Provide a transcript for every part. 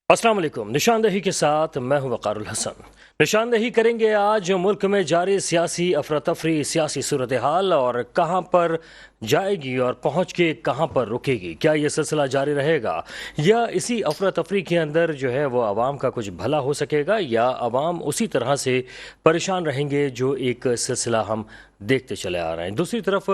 السلام علیکم۔ نشاندہی کے ساتھ میں ہوں وقار الحسن۔ نشاندہی کریں گے آج ملک میں جاری سیاسی افراتفری، سیاسی صورتحال اور کہاں پر جائے گی اور پہنچ کے کہاں پر رکے گی۔ کیا یہ سلسلہ جاری رہے گا یا اسی افراتفری کے اندر جو ہے وہ عوام کا کچھ بھلا ہو سکے گا، یا عوام اسی طرح سے پریشان رہیں گے جو ایک سلسلہ ہم دیکھتے چلے آ رہے ہیں۔ دوسری طرف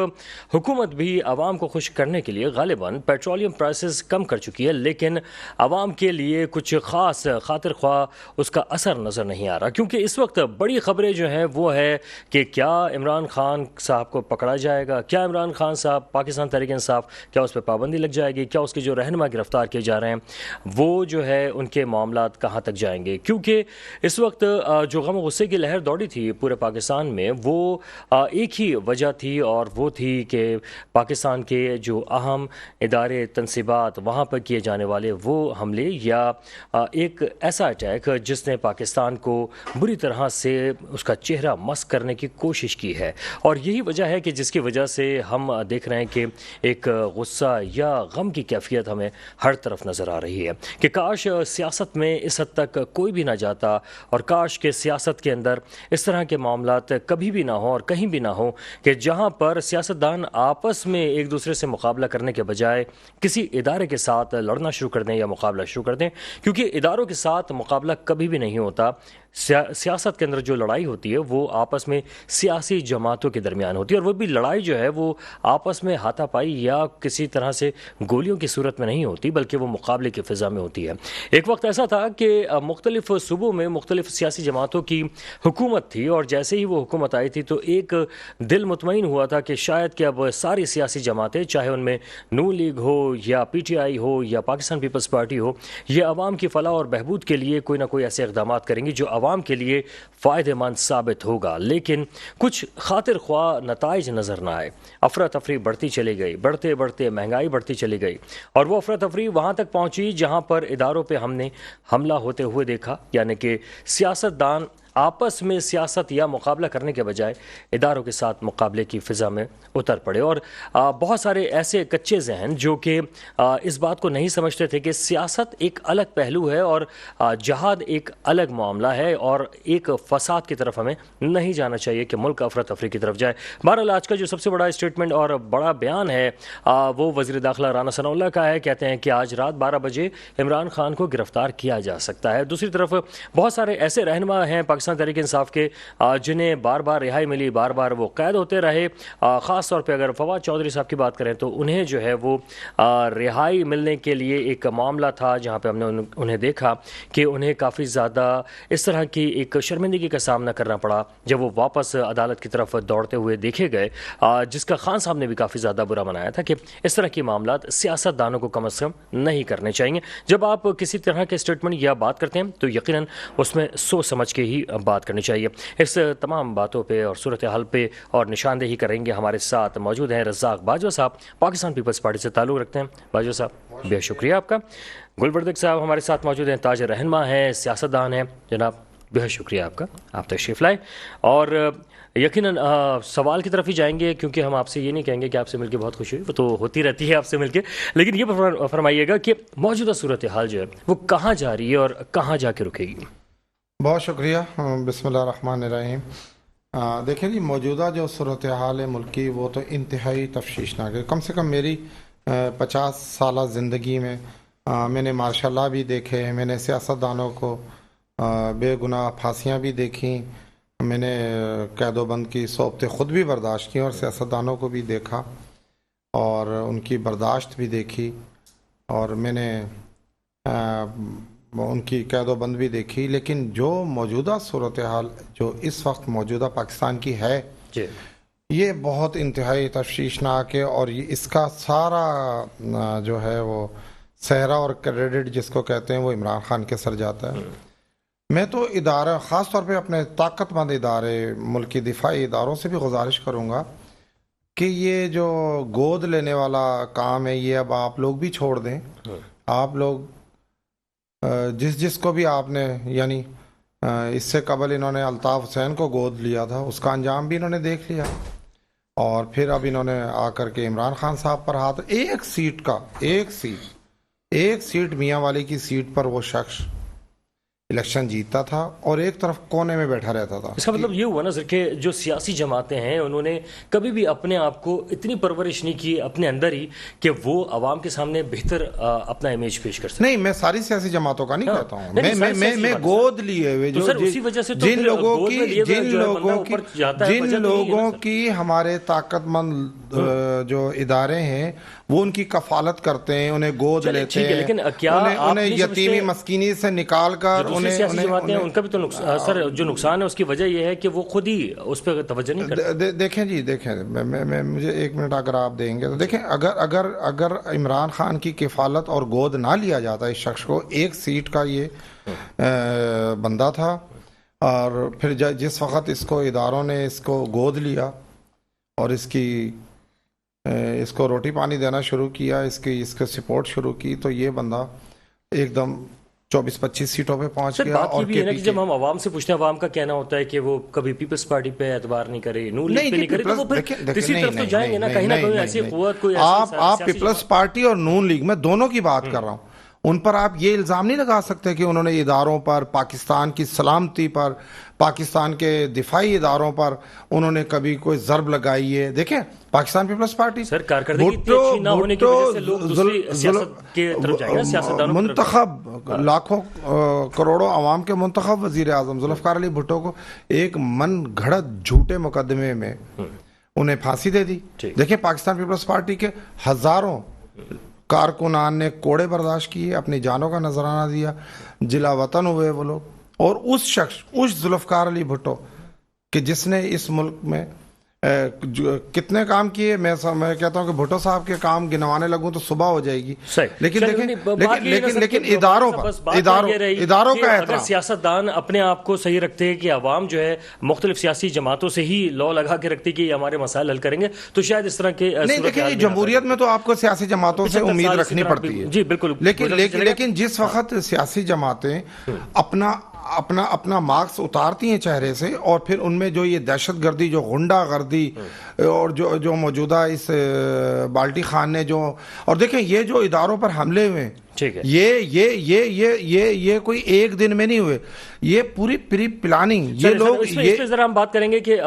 حکومت بھی عوام کو خوش کرنے کے لیے غالباً پیٹرولیم پرائسز کم کر چکی ہے، لیکن عوام کے لیے کچھ خاص خاطر خواہ اس کا اثر نظر نہیں آ رہا، کیونکہ اس وقت بڑی خبریں جو ہیں وہ ہے کہ کیا عمران خان صاحب کو پکڑا جائے گا، کیا عمران خان صاحب پاکستان تحریک انصاف کیا اس پہ پابندی لگ جائے گی، کیا اس کے جو رہنما گرفتار کیے جا رہے ہیں وہ جو ہے ان کے معاملات کہاں تک جائیں گے۔ کیونکہ اس وقت جو غم و غصے کی لہر دوڑی تھی پورے پاکستان میں، وہ ایک ہی وجہ تھی، اور وہ تھی کہ پاکستان کے جو اہم ادارے، تنصیبات، وہاں پر کیے جانے والے وہ حملے یا ایک ایسا اٹیک جس نے پاکستان کو بری طرح سے اس کا چہرہ مسخ کرنے کی کوشش کی ہے۔ اور یہی وجہ ہے کہ جس کی وجہ سے ہم دیکھ رہے ہیں کہ ایک غصہ یا غم کی کیفیت ہمیں ہر طرف نظر آ رہی ہے کہ کاش سیاست میں اس حد تک کوئی بھی نہ جاتا، اور کاش کہ سیاست کے اندر اس طرح کے معاملات کبھی بھی نہ ہوں اور کہیں بھی نہ ہوں کہ جہاں پر سیاستدان آپس میں ایک دوسرے سے مقابلہ کرنے کے بجائے کسی ادارے کے ساتھ لڑنا شروع کر دیں یا مقابلہ شروع کر دیں، کیونکہ اداروں کے ساتھ مقابلہ کبھی بھی نہیں ہوتا۔ سیاست کے اندر جو لڑائی ہوتی ہے وہ آپس میں سیاسی جماعتوں کے درمیان ہوتی ہے، اور وہ بھی لڑائی جو ہے وہ آپس میں ہاتھا پائی یا کسی طرح سے گولیوں کی صورت میں نہیں ہوتی، بلکہ وہ مقابلے کی فضا میں ہوتی ہے۔ ایک وقت ایسا تھا کہ مختلف صوبوں میں مختلف سیاسی جماعتوں کی حکومت تھی، اور جیسے ہی وہ حکومت آئی تھی تو ایک دل مطمئن ہوا تھا کہ شاید کہ اب ساری سیاسی جماعتیں، چاہے ان میں نون لیگ ہو یا پی ٹی آئی ہو یا پاکستان پیپلز پارٹی ہو، یہ عوام کی فلاح اور بہبود کے لیے کوئی نہ کوئی ایسے اقدامات کریں گی جو عوام کے لیے فائدہ مند ثابت ہوگا۔ لیکن کچھ خاطر خواہ نتائج نظر نہ آئے۔ افراتفری بڑھتی چلی گئی، بڑھتے بڑھتے مہنگائی بڑھتی چلی گئی، اور وہ افراتفری وہاں تک پہنچی جہاں پر اداروں پہ ہم نے حملہ ہوتے ہوئے دیکھا، یعنی کہ سیاستدان آپس میں سیاست یا مقابلہ کرنے کے بجائے اداروں کے ساتھ مقابلے کی فضا میں اتر پڑے۔ اور بہت سارے ایسے کچے ذہن جو کہ اس بات کو نہیں سمجھتے تھے کہ سیاست ایک الگ پہلو ہے اور جہاد ایک الگ معاملہ ہے، اور ایک فساد کی طرف ہمیں نہیں جانا چاہیے کہ ملک افراتفری کی طرف جائے۔ بہرحال آج کا جو سب سے بڑا اسٹیٹمنٹ اور بڑا بیان ہے وہ وزیر داخلہ رانا ثناء اللہ کا ہے۔ کہتے ہیں کہ آج رات 12 بجے عمران خان کو گرفتار کیا جا سکتا ہے۔ دوسری طرف بہت سارے ایسے رہنما ہیں پاکستان تحریک انصاف کے جنہیں بار بار رہائی ملی، بار بار وہ قید ہوتے رہے۔ خاص طور پہ اگر فواد چودھری صاحب کی بات کریں تو انہیں جو ہے وہ رہائی ملنے کے لیے ایک معاملہ تھا جہاں پہ ہم نے انہیں دیکھا کہ انہیں کافی زیادہ اس طرح کی ایک شرمندگی کا سامنا کرنا پڑا جب وہ واپس عدالت کی طرف دوڑتے ہوئے دیکھے گئے، جس کا خان صاحب نے بھی کافی زیادہ برا منایا تھا کہ اس طرح کے معاملات سیاست دانوں کو کم از کم نہیں کرنے چاہیے۔ جب آپ کسی طرح کے اسٹیٹمنٹ یا بات کرتے ہیں تو یقیناً اس میں سوچ سمجھ کے ہی بات کرنی چاہیے۔ اس تمام باتوں پہ اور صورتحال پہ اور نشاندہی کریں گے ہمارے ساتھ موجود ہیں رزاق باجوہ صاحب، پاکستان پیپلز پارٹی سے تعلق رکھتے ہیں۔ باجوہ صاحب بے شکریہ آپ کا۔ گلبردک صاحب ہمارے ساتھ موجود ہیں، تاج رہنما ہیں، سیاستدان ہیں۔ جناب بہت شکریہ آپ کا، آپ تشریف لائے، اور یقیناً سوال کی طرف ہی جائیں گے کیونکہ ہم آپ سے یہ نہیں کہیں گے کہ آپ سے مل کے بہت خوشی ہوئی، وہ تو ہوتی رہتی ہے آپ سے مل کے، لیکن یہ فرمائیے گا کہ موجودہ صورتحال جو ہے وہ کہاں جا رہی ہے اور کہاں جا کے رکے گی؟ بہت شکریہ، بسم اللہ الرحمن الرحیم۔ دیکھیں جی، موجودہ جو صورتحال ہے ملک کی وہ تو انتہائی تشویشناک ہے۔ کم سے کم میری 50 سالہ زندگی میں میں نے مارشاء اللہ بھی دیکھے، میں نے سیاستدانوں کو بے گناہ پھانسیاں بھی دیکھیں، میں نے قید و بند کی صحبتیں خود بھی برداشت کی، اور سیاستدانوں کو بھی دیکھا اور ان کی برداشت بھی دیکھی، اور میں نے ان کی قید و بند بھی دیکھی۔ لیکن جو موجودہ صورتحال جو اس وقت موجودہ پاکستان کی ہے جی، یہ بہت انتہائی تشویشناک ہے، اور اس کا سارا جو ہے وہ صحرا اور کریڈٹ جس کو کہتے ہیں وہ عمران خان کے سر جاتا ہے۔ میں تو ادارہ، خاص طور پہ اپنے طاقت مند ادارے، ملکی دفاعی اداروں سے بھی گزارش کروں گا کہ یہ جو گود لینے والا کام ہے یہ اب آپ لوگ بھی چھوڑ دیں۔ آپ لوگ جس کو بھی آپ نے، یعنی اس سے قبل انہوں نے الطاف حسین کو گود لیا تھا، اس کا انجام بھی انہوں نے دیکھ لیا، اور پھر اب انہوں نے آ کر کے عمران خان صاحب پر ہاتھ، ایک سیٹ ایک سیٹ میاں والی کی سیٹ پر وہ شخص الیکشن جیتتا تھا اور ایک طرف کونے میں بیٹھا رہتا تھا. اس کا مطلب یہ ہوا نا سر کہ جو سیاسی جماعتیں ہیں انہوں نے کبھی بھی اپنے آپ کو اتنی پرورش نہیں کی اپنے اندر ہی کہ وہ عوام کے سامنے بہتر اپنا امیج پیش کر سکیں. نہیں, میں ساری سیاسی جماعتوں کا نہیں کہتا ہوں, میں گود لیے ہوئے جن لوگوں کی ہمارے طاقت مند جو ادارے ہیں وہ ان کی کفالت کرتے ہیں, انہیں گود لیتے ہیں, لیکن کیا انہیں یتیمی مسکینی سے نکال کر سیاسی جماعتیں ان کا بھی تو سر جو نقصان ہے اس کی وجہ یہ ہے کہ وہ خود ہی اس پہ توجہ نہیں کرتے. دیکھیں مجھے 1 منٹ اگر آپ دیں گے تو دیکھیں, اگر عمران خان کی کفالت اور گود نہ لیا جاتا اس شخص کو, ایک سیٹ کا یہ بندہ تھا, اور پھر جس وقت اس کو اداروں نے اس کو گود لیا اور اس کو روٹی پانی دینا شروع کیا, اس کو سپورٹ شروع کی, تو یہ بندہ ایک دم 24-25 سیٹوں پہ پہنچ گیا. بات یہ بھی ہے نا کہ جب ہم عوام سے پوچھتے ہیں, عوام کا کہنا ہوتا ہے کہ وہ کبھی پیپلز پارٹی پہ اعتبار نہیں کرے, نون لیگ پہ نہیں کرے, تو وہ پھر کسی طرف تو جائیں گے نا, کہیں نہ کہیں ایسی قوت کوئی ایسی. آپ پیپلز پارٹی اور نون لیگ, میں دونوں کی بات کر رہا ہوں, ان پر آپ یہ الزام نہیں لگا سکتے کہ انہوں نے اداروں پر, پاکستان کی سلامتی پر, پاکستان کے دفاعی اداروں پر انہوں نے کبھی کوئی ضرب لگائی ہے. دیکھیں پاکستان پیپلز پارٹی سر کارکردگی اتنی اچھی نہ ہونے کی وجہ سے لوگ دوسری سیاست کے طرف جائیں گے, سیاستدانوں منتخب لاکھوں کروڑوں عوام کے منتخب وزیر اعظم ذوالفقار علی بھٹو کو ایک من گھڑت جھوٹے مقدمے میں انہیں پھانسی دے دی. دیکھیں پاکستان پیپلز پارٹی کے ہزاروں کارکنان نے کوڑے برداشت کیے, اپنی جانوں کا نذرانہ دیا, جلا وطن ہوئے وہ لوگ, اور اس ذوالفقار علی بھٹو کہ جس نے اس ملک میں کتنے کام کیے, میں کہتا ہوں کہ بھٹو صاحب کے کام گنوانے لگوں تو صبح ہو جائے گی. لیکن اداروں کا اگر سیاستدان اپنے آپ کو صحیح رکھتے ہیں کہ عوام جو ہے مختلف سیاسی جماعتوں سے ہی لا لگا کے رکھتے کہ یہ ہمارے مسائل حل کریں گے, تو شاید اس طرح کے نہیں. دیکھیں جمہوریت میں تو آپ کو سیاسی جماعتوں سے امید رکھنی پڑتی ہے. جی بالکل. لیکن جس وقت سیاسی جماعتیں اپنا مارکس اتارتی ہیں چہرے سے, اور پھر ان میں جو یہ دہشت گردی, جو غنڈہ گردی اور جو موجودہ اس بالٹی خان نے جو, اور دیکھیں یہ جو اداروں پر حملے ہوئے, یہ کوئی ایک دن میں نہیں ہوئے, یہ پوری پلاننگ. یہ لوگ اس پہ ذرا ہم بات کریں گے کہ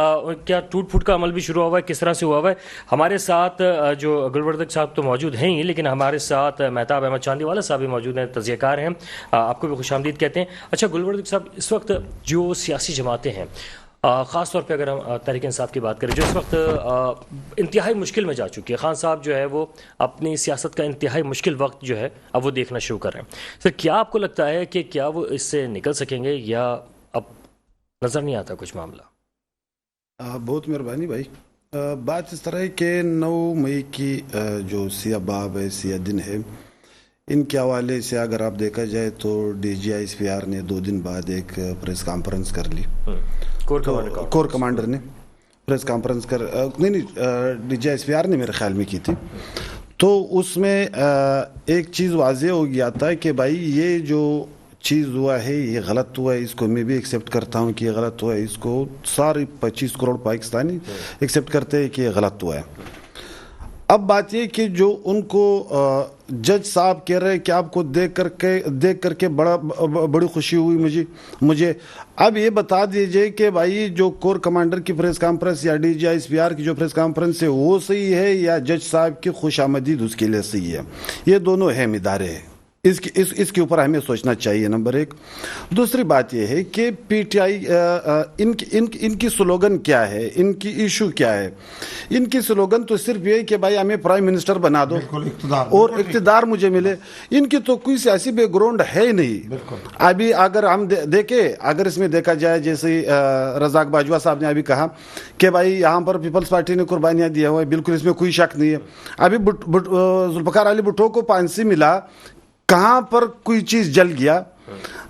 کیا ٹوٹ پھوٹ کا عمل بھی شروع ہوا ہے, کس طرح سے ہوا ہے. ہمارے ساتھ جو گلوردک صاحب تو موجود ہیں ہی, لیکن ہمارے ساتھ مہتاب احمد چاندی والا صاحب بھی موجود ہیں, تجزیہ کار ہیں, آپ کو بھی خوش آمدید کہتے ہیں. اچھا گلوردک صاحب, اس وقت جو سیاسی جماعتیں ہیں, خاص طور پہ اگر ہم تحریک انصاف کی بات کریں جو اس وقت انتہائی مشکل میں جا چکی ہے, خان صاحب جو ہے وہ اپنی سیاست کا انتہائی مشکل وقت جو ہے اب وہ دیکھنا شروع کر رہے ہیں. سر کیا آپ کو لگتا ہے کہ کیا وہ اس سے نکل سکیں گے, یا اب نظر نہیں آتا کچھ معاملہ؟ بہت مہربانی بھائی. بات اس طرح ہے کہ 9 مئی کی جو سیاہ باب ہے, سیاہ دن ہے, ان کے حوالے سے اگر آپ دیکھا جائے تو D G I S P R نے 2 دن بعد ایک پریس کانفرنس کر لی. کور کمانڈر نے press conference D G S P R نے میرے خیال میں کی تھی. تو اس میں ایک چیز واضح ہو گیا تھا کہ بھائی یہ جو چیز ہوا ہے یہ غلط ہوا ہے, اس کو میں بھی ایکسیپٹ کرتا ہوں کہ یہ غلط ہوا ہے, اس کو سارے 25 کروڑ پاکستانی ایکسیپٹ کرتے ہیں کہ یہ غلط ہوا ہے. اب بات یہ کہ جو ان کو جج صاحب کہہ رہے ہیں کہ آپ کو دیکھ کر کے بڑی خوشی ہوئی مجھے اب یہ بتا دیجئے کہ بھائی جو کور کمانڈر کی پریس کانفرنس یا D G I S P R کی جو پریس کانفرنس ہے وہ صحیح ہے, یا جج صاحب کی خوش آمدید اس کے لیے صحیح ہے. یہ دونوں اہم ادارے ہیں, اس کے اوپر ہمیں سوچنا چاہیے. نمبر 1. دوسری بات یہ ہے کہ پی ٹی آئی ان کی سلوگن کیا ہے, ان کی ایشو کیا ہے. ان کی سلوگن تو صرف یہ ہے کہ بھائی ہمیں پرائم منسٹر بنا دو اور اقتدار مجھے ملے. ان کی تو کوئی سیاسی بیک گراؤنڈ ہے ہی نہیں. ابھی اگر ہم دیکھیں, اگر اس میں دیکھا جائے جیسے رزاق باجوہ صاحب نے ابھی کہا کہ بھائی یہاں پر پیپلز پارٹی نے قربانیاں دیا ہوا ہے, بالکل اس میں کوئی شک نہیں ہے. ابھی ذوالفقار علی بھٹو کو 5 ملا, کہاں پر کوئی چیز جل گیا.